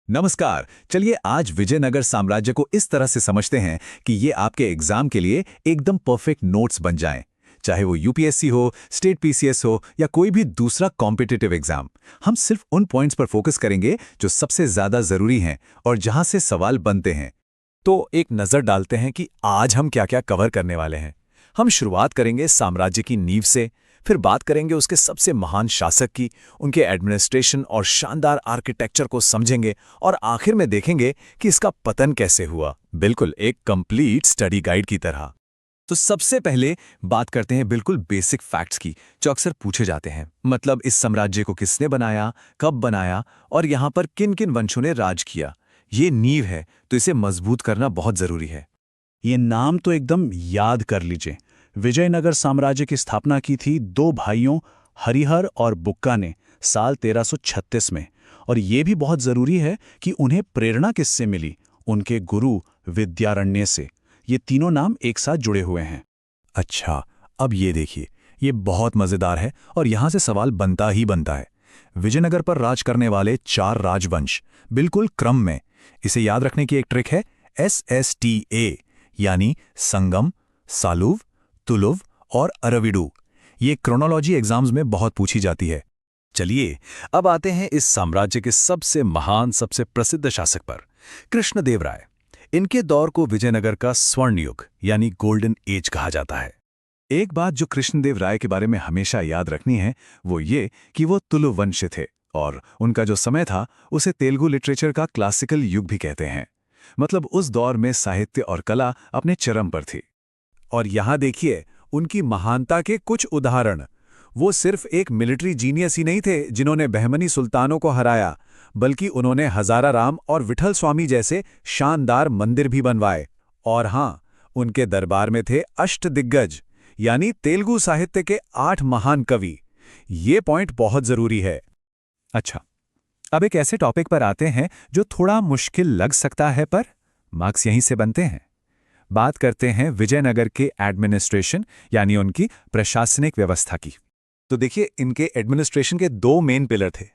नमस्कार। चलिए आज विजयनगर साम्राज्य को इस तरह से समझते हैं कि ये आपके एग्जाम के लिए एकदम परफेक्ट नोट्स बन जाएं। चाहे वो यूपीएससी हो, स्टेट पीसीएस हो या कोई भी दूसरा कॉम्पिटिटिव एग्जाम, हम सिर्फ उन पॉइंट्स पर फोकस करेंगे जो सबसे ज्यादा जरूरी हैं और जहां से सवाल बनते हैं। तो एक नजर डालते हैं कि आज हम क्या क्या कवर करने वाले हैं। हम शुरुआत करेंगे साम्राज्य की नींव से, फिर बात करेंगे उसके सबसे महान शासक की, उनके एडमिनिस्ट्रेशन और शानदार आर्किटेक्चर को समझेंगे और आखिर में देखेंगे कि इसका पतन कैसे हुआ। बिल्कुल एक कंप्लीट स्टडी गाइड की तरह। तो सबसे पहले बात करते हैं बिल्कुल बेसिक फैक्ट्स की, जो अक्सर पूछे जाते हैं। मतलब इस साम्राज्य को किसने बनाया, कब बनाया और यहाँ पर किन किन वंशों ने राज किया। ये नींव है, तो इसे मजबूत करना बहुत जरूरी है। ये नाम तो एकदम याद कर लीजिए। विजयनगर साम्राज्य की स्थापना की थी दो भाइयों हरिहर और बुक्का ने साल 1336 में। और ये भी बहुत जरूरी है कि उन्हें प्रेरणा किससे मिली, उनके गुरु विद्यारण्य से। ये तीनों नाम एक साथ जुड़े हुए हैं। अच्छा, अब ये देखिए, ये बहुत मजेदार है और यहां से सवाल बनता ही बनता है। विजयनगर पर राज करने वाले 4 राजवंश, बिल्कुल क्रम में। इसे याद रखने की एक ट्रिक है SSTA, यानी संगम, सालुव, तुलुव और अरविडू। ये क्रोनोलॉजी एग्जाम्स में बहुत पूछी जाती है। चलिए अब आते हैं इस साम्राज्य के सबसे महान, सबसे प्रसिद्ध शासक पर, कृष्णदेवराय। इनके दौर को विजयनगर का स्वर्ण युग यानी गोल्डन एज कहा जाता है। एक बात जो कृष्णदेवराय के बारे में हमेशा याद रखनी है वो ये कि वो तुलु वंश थे और उनका जो समय था उसे तेलुगु लिटरेचर का क्लासिकल युग भी कहते हैं। मतलब उस दौर में साहित्य और कला अपने चरम पर थी। और यहां देखिए उनकी महानता के कुछ उदाहरण। वो सिर्फ एक मिलिट्री जीनियस ही नहीं थे जिन्होंने बहमनी सुल्तानों को हराया, बल्कि उन्होंने हजाराराम और विठल स्वामी जैसे शानदार मंदिर भी बनवाए। और हां, उनके दरबार में थे अष्टदिग्गज, यानी तेलुगु साहित्य के 8 महान कवि। ये पॉइंट बहुत जरूरी है। अच्छा, अब एक ऐसे टॉपिक पर आते हैं जो थोड़ा मुश्किल लग सकता है, पर मार्क्स यहीं से बनते हैं। बात करते हैं विजयनगर के एडमिनिस्ट्रेशन यानी उनकी प्रशासनिक व्यवस्था की। तो देखिए, इनके एडमिनिस्ट्रेशन के 2 मेन पिलर थे।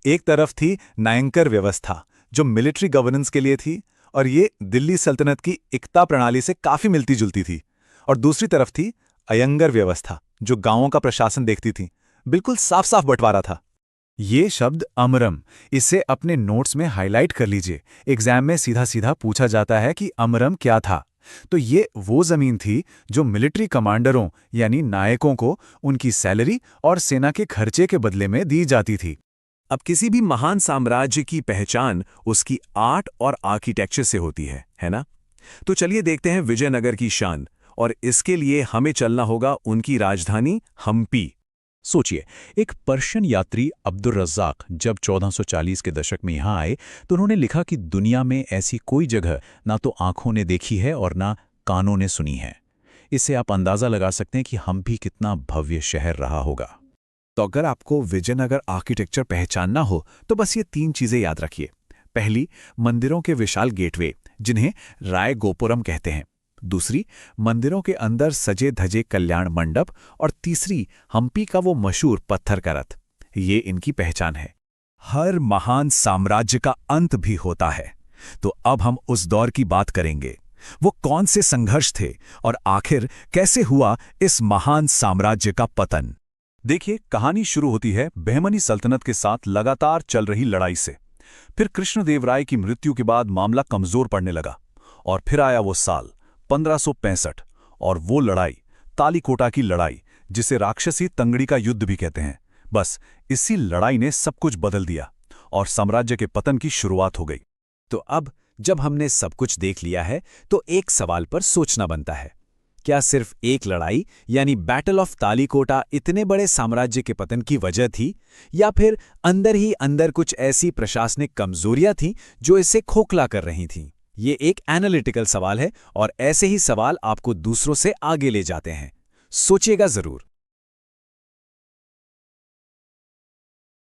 एक तरफ थी नायंकर व्यवस्था, जो मिलिट्री गवर्नेंस के लिए थी और ये दिल्ली सल्तनत की इक्ता प्रणाली से काफी मिलती जुलती थी। और दूसरी तरफ थी अयंगर व्यवस्था, जो गांवों का प्रशासन देखती थी। बिल्कुल साफ साफ बंटवारा था। ये शब्द अमरम, इसे अपने नोट्स में हाईलाइट कर लीजिए। एग्जाम में सीधा सीधा पूछा जाता है कि अमरम क्या था। तो ये वो जमीन थी जो मिलिट्री कमांडरों यानी नायकों को उनकी सैलरी और सेना के खर्चे के बदले में दी जाती थी। अब किसी भी महान साम्राज्य की पहचान उसकी आर्ट और आर्किटेक्चर से होती है ना? तो चलिए देखते हैं विजयनगर की शान, और इसके लिए हमें चलना होगा उनकी राजधानी हम्पी। सोचिए, एक पर्शियन यात्री अब्दुल रज़्ज़ाक जब 1440 के दशक में यहाँ आए तो उन्होंने लिखा कि दुनिया में ऐसी कोई जगह ना तो आंखों ने देखी है और ना कानों ने सुनी है। इससे आप अंदाजा लगा सकते हैं कि हम्पी कितना भव्य शहर रहा होगा। तो अगर आपको विजयनगर आर्किटेक्चर पहचानना हो तो बस ये 3 चीजें याद रखिए। पहली, मंदिरों के विशाल गेटवे जिन्हें राय गोपुरम कहते हैं। दूसरी, मंदिरों के अंदर सजे धजे कल्याण मंडप। और तीसरी, हम्पी का वो मशहूर पत्थर का रथ। ये इनकी पहचान है। हर महान साम्राज्य का अंत भी होता है, तो अब हम उस दौर की बात करेंगे। वो कौन से संघर्ष थे और आखिर कैसे हुआ इस महान साम्राज्य का पतन। देखिए, कहानी शुरू होती है बहमनी सल्तनत के साथ लगातार चल रही लड़ाई से। फिर कृष्णदेवराय की मृत्यु के बाद मामला कमजोर पड़ने लगा और फिर आया वो साल 1565 और वो लड़ाई, तालीकोटा की लड़ाई, जिसे राक्षसी तंगड़ी का युद्ध भी कहते हैं। बस इसी लड़ाई ने सब कुछ बदल दिया और साम्राज्य के पतन की शुरुआत हो गई। तो अब जब हमने सब कुछ देख लिया है तो एक सवाल पर सोचना बनता है, क्या सिर्फ एक लड़ाई यानी बैटल ऑफ तालीकोटा इतने बड़े साम्राज्य के पतन की वजह थी, या फिर अंदर ही अंदर कुछ ऐसी प्रशासनिक कमजोरियां थीं जो इसे खोखला कर रही थीं? ये एक एनालिटिकल सवाल है और ऐसे ही सवाल आपको दूसरों से आगे ले जाते हैं। सोचिएगा जरूर।